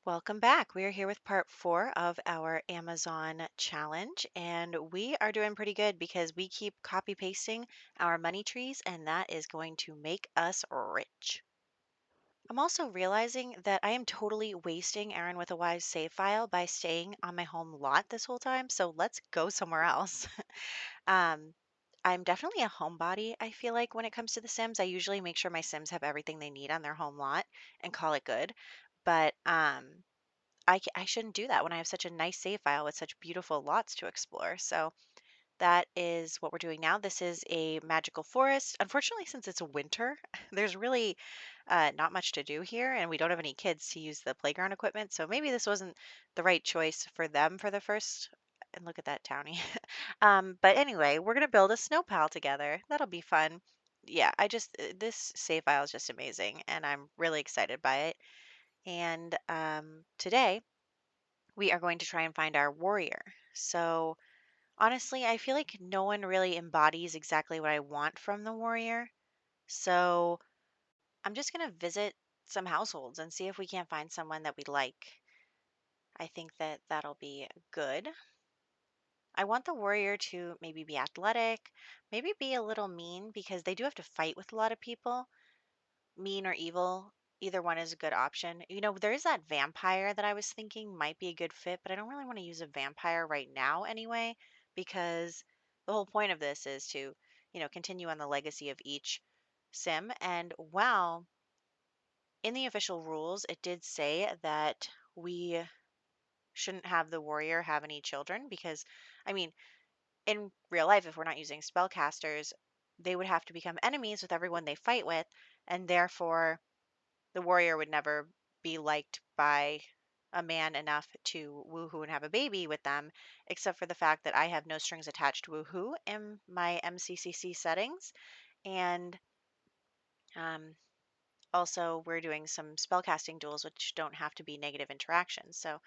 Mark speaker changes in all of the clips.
Speaker 1: Welcome back. We are here with part 4 of our Amazon challenge, and we are doing pretty good because we keep copy pasting our money trees, and that is going to make us rich. I'm also realizing that I am totally wasting Eryn with a Wise save file by staying on my home lot this whole time, so let's go somewhere else. um, I'm definitely a homebody, I feel like, when it comes to The Sims. I usually make sure my Sims have everything they need on their home lot and call it good. But I shouldn't do that when I have such a nice save file with such beautiful lots to explore. So that is what we're doing now. This is a magical forest. Unfortunately, since it's winter, there's really not much to do here, and we don't have any kids to use the playground equipment. So maybe this wasn't the right choice for them for the first. And look at that townie. But anyway, we're gonna build a snow pile together. That'll be fun. Yeah, this save file is just amazing, and I'm really excited by it. And today we are going to try and find our warrior. So, honestly, I feel like no one really embodies exactly what I want from the warrior. So, I'm just going to visit some households and see if we can't find someone that we like. I think that that'll be good. I want the warrior to maybe be athletic, maybe be a little mean because they do have to fight with a lot of people. Mean or evil, either one is a good option. There is that vampire that I was thinking might be a good fit, but I don't really want to use a vampire right now anyway, because the whole point of this is to, continue on the legacy of each sim. And while in the official rules, it did say that we shouldn't have the warrior have any children because, I mean, in real life, if we're not using spellcasters, they would have to become enemies with everyone they fight with, and therefore the warrior would never be liked by a man enough to woohoo and have a baby with them, except for the fact that I have no strings attached woohoo in my MCCC settings. And um, also, we're doing some spellcasting duels, which don't have to be negative interactions. So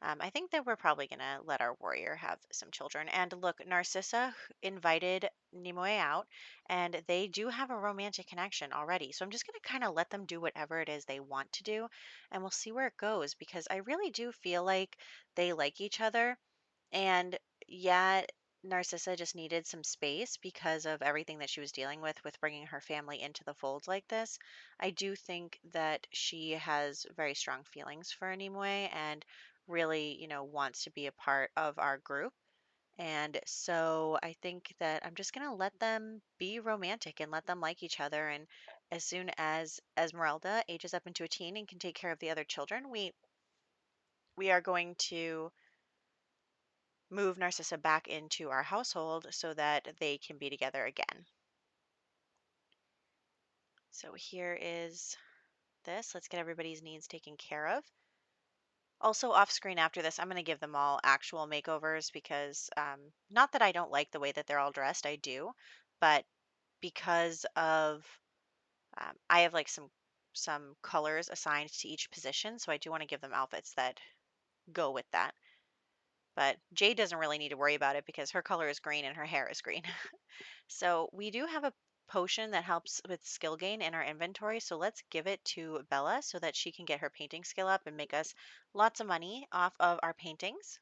Speaker 1: I think that we're probably going to let our warrior have some children. And look, Narcissa invited Nimoy out, and they do have a romantic connection already. So I'm just going to kind of let them do whatever it is they want to do, and we'll see where it goes because I really do feel like they like each other. And yeah, Narcissa just needed some space because of everything that she was dealing with bringing her family into the fold like this. I do think that she has very strong feelings for Nimue and really, wants to be a part of our group. And so I think that I'm just going to let them be romantic and let them like each other. And as soon as Esmeralda ages up into a teen and can take care of the other children, we are going to move Narcissa back into our household so that they can be together again. So here is this. Let's get everybody's needs taken care of. Also, off screen after this, I'm going to give them all actual makeovers because not that I don't like the way that they're all dressed, I do, but because of I have like some colors assigned to each position, so I do want to give them outfits that go with that. But Jade doesn't really need to worry about it because her color is green and her hair is green. So we do have a potion that helps with skill gain in our inventory. So let's give it to Bella so that she can get her painting skill up and make us lots of money off of our paintings.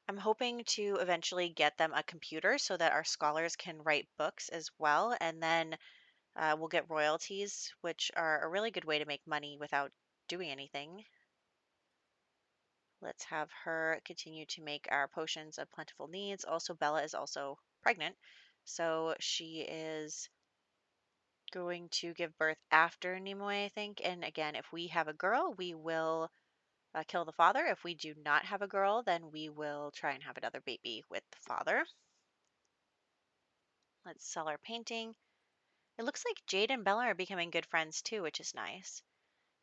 Speaker 1: I'm hoping to eventually get them a computer so that our scholars can write books as well. And then we'll get royalties, which are a really good way to make money without doing anything. Let's have her continue to make our potions of plentiful needs. Also, Bella is also pregnant. So she is going to give birth after Nimoy, I think. And again, if we have a girl, we will kill the father. If we do not have a girl, then we will try and have another baby with the father. Let's sell our painting. It looks like Jade and Bella are becoming good friends too, which is nice.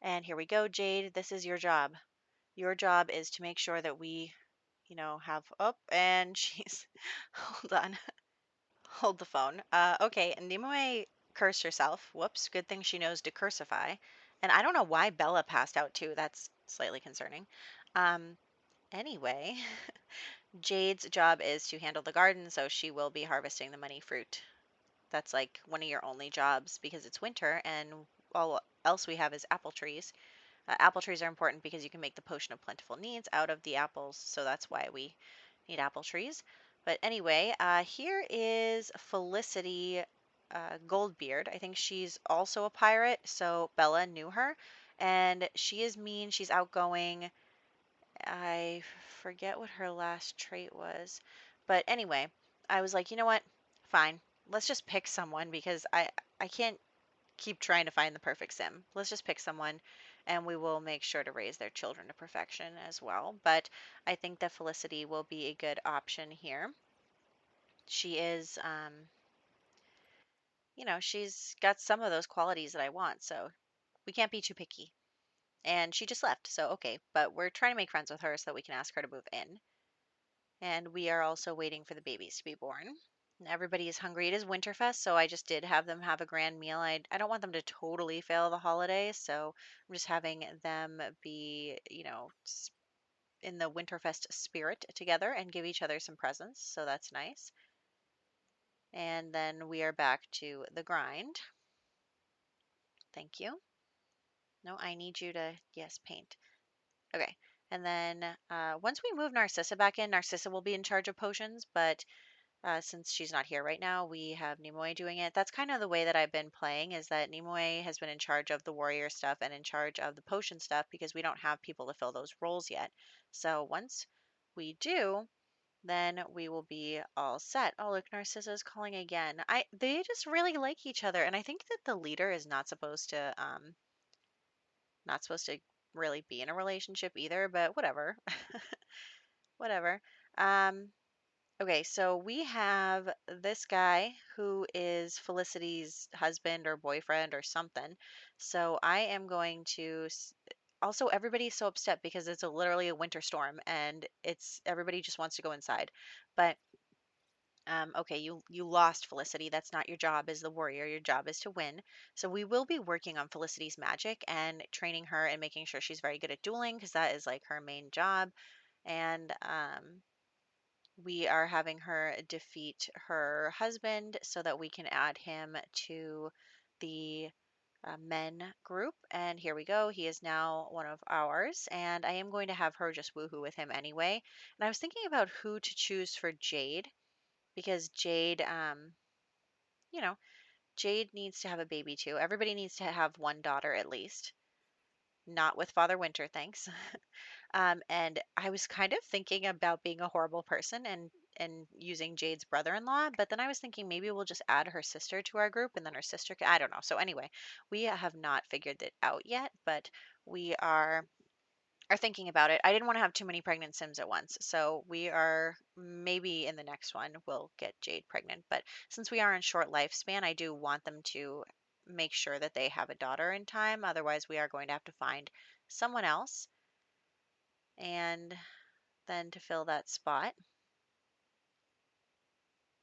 Speaker 1: And here we go, Jade. This is your job. Your job is to make sure that we, have up and she's hold on. Hold the phone. Okay, and Nimue cursed herself. Whoops, good thing she knows decursify. And I don't know why Bella passed out too. That's slightly concerning. Um, anyway, Jade's job is to handle the garden, so she will be harvesting the money fruit. That's like one of your only jobs because it's winter and all else we have is apple trees. Apple trees are important because you can make the potion of plentiful needs out of the apples, so that's why we need apple trees. But anyway, here is Felicity Goldbeard. I think she's also a pirate, so Bella knew her. And she is mean, she's outgoing. I forget what her last trait was. But anyway, I was like, you know what? Fine. Let's just pick someone because I can't keep trying to find the perfect sim. Let's just pick someone and we will make sure to raise their children to perfection as well. But I think that Felicity will be a good option here. She is, she's got some of those qualities that I want, so we can't be too picky. And she just left, so okay, but we're trying to make friends with her so that we can ask her to move in. And we are also waiting for the babies to be born. Everybody is hungry. It is Winterfest, so I just did have them have a grand meal. I don't want them to totally fail the holiday, so I'm just having them be, in the Winterfest spirit together and give each other some presents, so that's nice. And then we are back to the grind. Thank you. No, I need you to, yes, paint. Okay. And then once we move Narcissa back in, Narcissa will be in charge of potions, but since she's not here right now, we have Nimoy doing it. That's kind of the way that I've been playing, is that Nimoy has been in charge of the warrior stuff and in charge of the potion stuff because we don't have people to fill those roles yet. So once we do, then we will be all set. Oh, look, Narcissa's calling again. They just really like each other, and I think that the leader is not supposed to really be in a relationship either, but whatever. Whatever. Um, Okay, so we have this guy who is Felicity's husband or boyfriend or something. So I am going to also, everybody's so upset because it's literally a winter storm and it's everybody just wants to go inside. But okay, you lost Felicity. That's not your job as the warrior. Your job is to win. So we will be working on Felicity's magic and training her and making sure she's very good at dueling because that is like her main job. And we are having her defeat her husband so that we can add him to the men group. And here we go. He is now one of ours. And I am going to have her just woohoo with him anyway. And I was thinking about who to choose for Jade because Jade, you know, Jade needs to have a baby too. Everybody needs to have one daughter at least. Not with Father Winter, thanks. And I was kind of thinking about being a horrible person and using Jade's brother-in-law, but then I was thinking maybe we'll just add her sister to our group and then her sister can, I don't know. So anyway, we have not figured it out yet, but we are thinking about it. I didn't want to have too many pregnant Sims at once, so we are maybe in the next one we'll get Jade pregnant. But since we are in short lifespan, I do want them to make sure that they have a daughter in time. Otherwise, we are going to have to find someone else and then to fill that spot.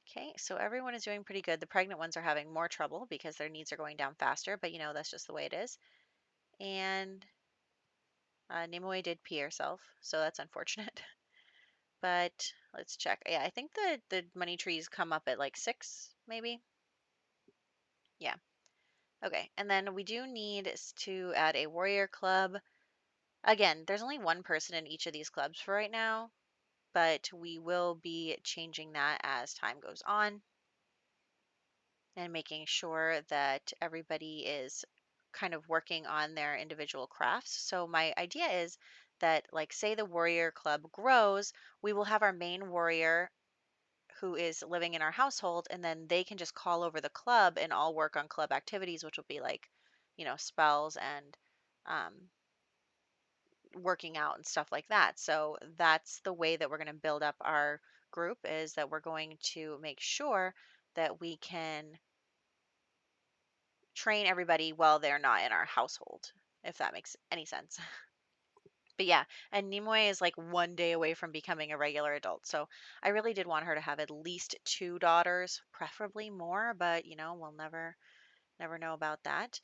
Speaker 1: Okay, so everyone is doing pretty good. The pregnant ones are having more trouble because their needs are going down faster, but that's just the way it is. And Nimoy did pee herself, so that's unfortunate. But let's check. Yeah, I think the money trees come up at like 6, maybe. Yeah. Okay, and then we do need to add a warrior club. Again, there's only one person in each of these clubs for right now, but we will be changing that as time goes on and making sure that everybody is kind of working on their individual crafts. So my idea is that, like, say the warrior club grows, we will have our main warrior who is living in our household, and then they can just call over the club and all work on club activities, which will be like, spells and um, working out and stuff like that. So that's the way that we're going to build up our group, is that we're going to make sure that we can train everybody while they're not in our household, if that makes any sense. But yeah, and Nimoy is like 1 day away from becoming a regular adult. So I really did want her to have at least 2 daughters, preferably more, but we'll never know about that.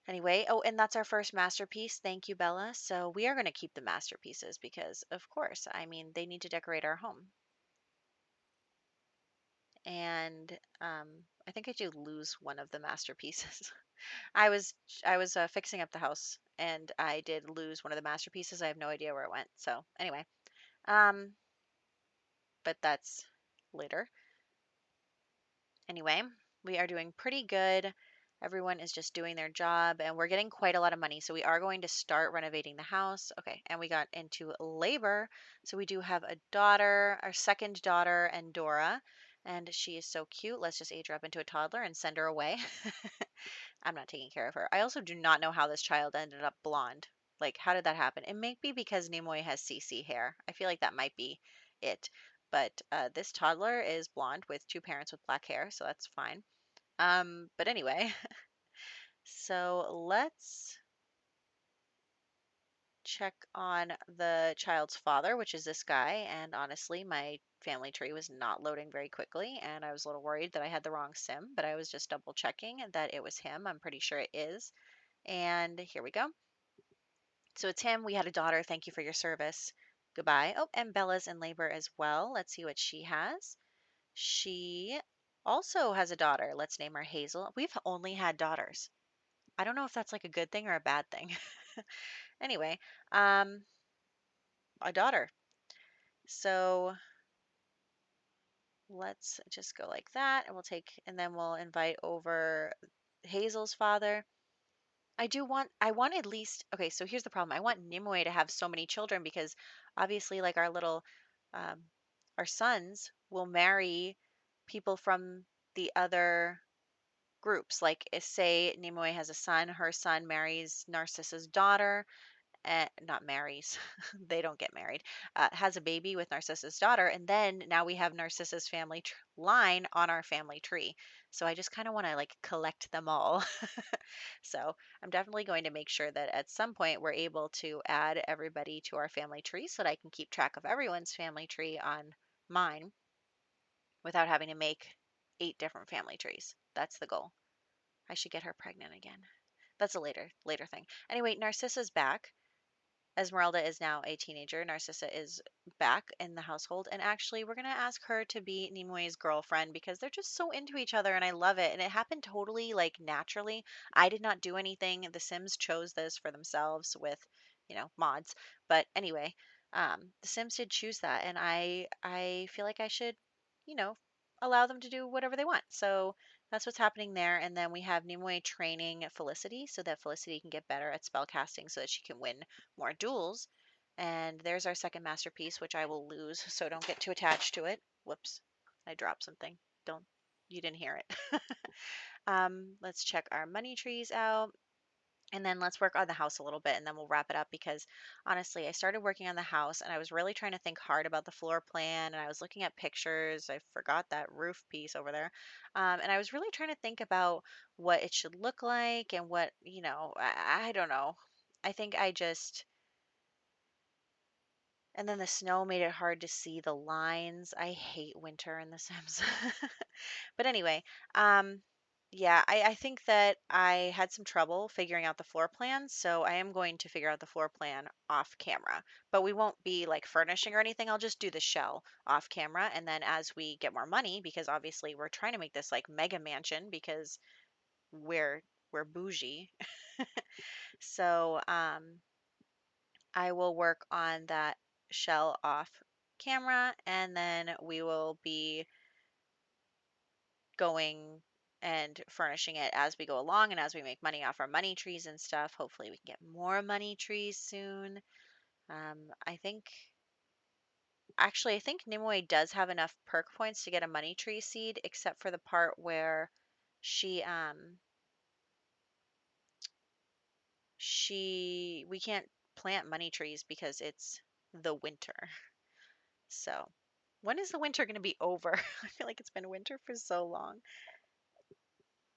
Speaker 1: Anyway, oh, and that's our first masterpiece. Thank you, Bella. So we are going to keep the masterpieces because, of course, I mean, they need to decorate our home. And I think I do lose one of the masterpieces. I was I was fixing up the house and I did lose one of the masterpieces. I have no idea where it went. So anyway, um, but that's later. Anyway, we are doing pretty good. Everyone is just doing their job and we're getting quite a lot of money. So we are going to start renovating the house. Okay, and we got into labor. So we do have a daughter, our second daughter, and Dora, and she is so cute. Let's just age her up into a toddler and send her away. I'm not taking care of her. I also do not know how this child ended up blonde. Like, how did that happen? It may be because Nimoy has CC hair. I feel like that might be it. But this toddler is blonde with two parents with black hair, so that's fine. But anyway, so let's check on the child's father, which is this guy. And honestly, my family tree was not loading very quickly, and I was a little worried that I had the wrong sim, but I was just double checking that it was him. I'm pretty sure it is. And here we go. So it's him. We had a daughter. Thank you for your service. Goodbye. Oh, and Bella's in labor as well. Let's see what she has. She also has a daughter. Let's name her Hazel. We've only had daughters. I don't know if that's like a good thing or a bad thing. Anyway, um, a daughter. So let's just go like that, and we'll take, and then we'll invite over Hazel's father. I want at least, okay, so here's the problem. I want Nimue to have so many children because obviously, like um, our sons will marry people from the other groups. Like, say Nimue has a son, her son marries Narcissa's daughter, not marries, they don't get married, has a baby with Narcissa's daughter, and then now we have Narcissa's family line on our family tree. So I just kind of want to like collect them all. So I'm definitely going to make sure that at some point we're able to add everybody to our family tree so that I can keep track of everyone's family tree on mine without having to make 8 different family trees. That's the goal. I should get her pregnant again. That's a later thing. Anyway, Narcissa's back. Esmeralda is now a teenager. Narcissa is back in the household. And actually, we're going to ask her to be Nimoy's girlfriend because they're just so into each other and I love it. And it happened totally like naturally. I did not do anything. The Sims chose this for themselves with, mods. But anyway, the Sims did choose that. And I feel like I should, you know, allow them to do whatever they want. So that's what's happening there. And then we have Nimoy training Felicity so that Felicity can get better at spellcasting so that she can win more duels. And there's our second masterpiece, which I will lose, so don't get too attached to it. Whoops, I dropped something. Don't, you didn't hear it. Let's check our money trees out. And then let's work on the house a little bit and then we'll wrap it up because honestly, I started working on the house and I was really trying to think hard about the floor plan and I was looking at pictures. I forgot that roof piece over there. And I was really trying to think about what it should look like and what, I don't know. I think I just and then the snow made it hard to see the lines. I hate winter in The Sims. But anyway, um, yeah, I think that I had some trouble figuring out the floor plan, so I am going to figure out the floor plan off camera. But we won't be like furnishing or anything. I'll just do the shell off camera, and then as we get more money, because obviously we're trying to make this like mega mansion because we're we're bougie. So, I will work on that shell off camera and then we will be going and furnishing it as we go along and as we make money off our money trees and stuff. Hopefully we can get more money trees soon. I think actually I think Nimue does have enough perk points to get a money tree seed except for the part where she we can't plant money trees because it's the winter. So, when is the winter going to be over? I feel like it's been winter for so long.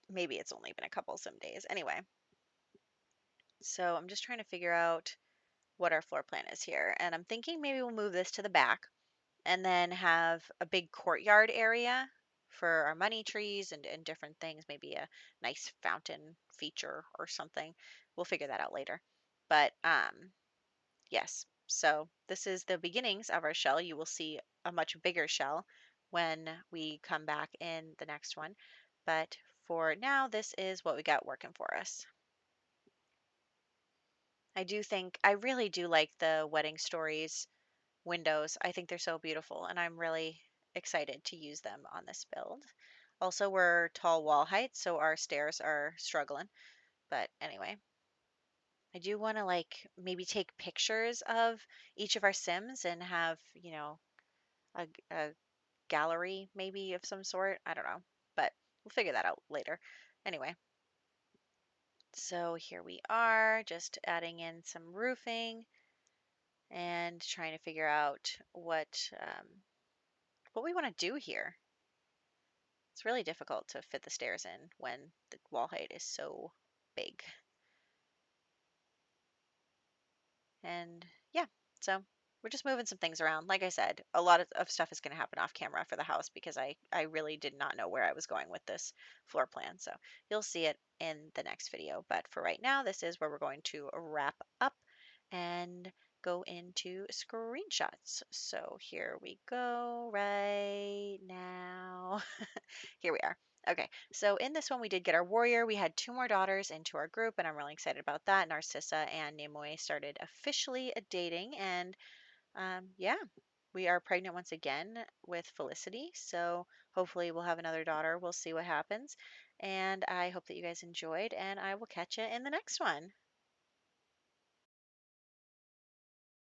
Speaker 1: Maybe it's only been a couple some days. Anyway, so I'm just trying to figure out what our floor plan is here. And I'm thinking maybe we'll move this to the back and then have a big courtyard area for our money trees and different things, maybe a nice fountain feature or something. We'll figure that out later. But yes. So this is the beginnings of our shell. You will see a much bigger shell when we come back in the next one. But for now, this is what we got working for us. I really do like the wedding stories windows. I think they're so beautiful, and I'm really excited to use them on this build. Also, we're tall wall height, so our stairs are struggling. But anyway, I do want to like maybe take pictures of each of our Sims and have, a gallery maybe of some sort. I don't know, but we'll figure that out later. Anyway, so here we are, just adding in some roofing and trying to figure out what we want to do here. It's really difficult to fit the stairs in when the wall height is so big. And yeah, so we're just moving some things around. Like I said, a lot of stuff is going to happen off camera for the house because I really did not know where I was going with this floor plan. So you'll see it in the next video. But for right now, this is where we're going to wrap up and go into screenshots. So here we go right now. Here we are. Okay, so in this one, we did get our warrior. We had two more daughters into our group, and I'm really excited about that. Narcissa and Nimoy started officially dating, and yeah, we are pregnant once again with Felicity. So hopefully, we'll have another daughter. We'll see what happens. And I hope that you guys enjoyed, and I will catch you in the next one.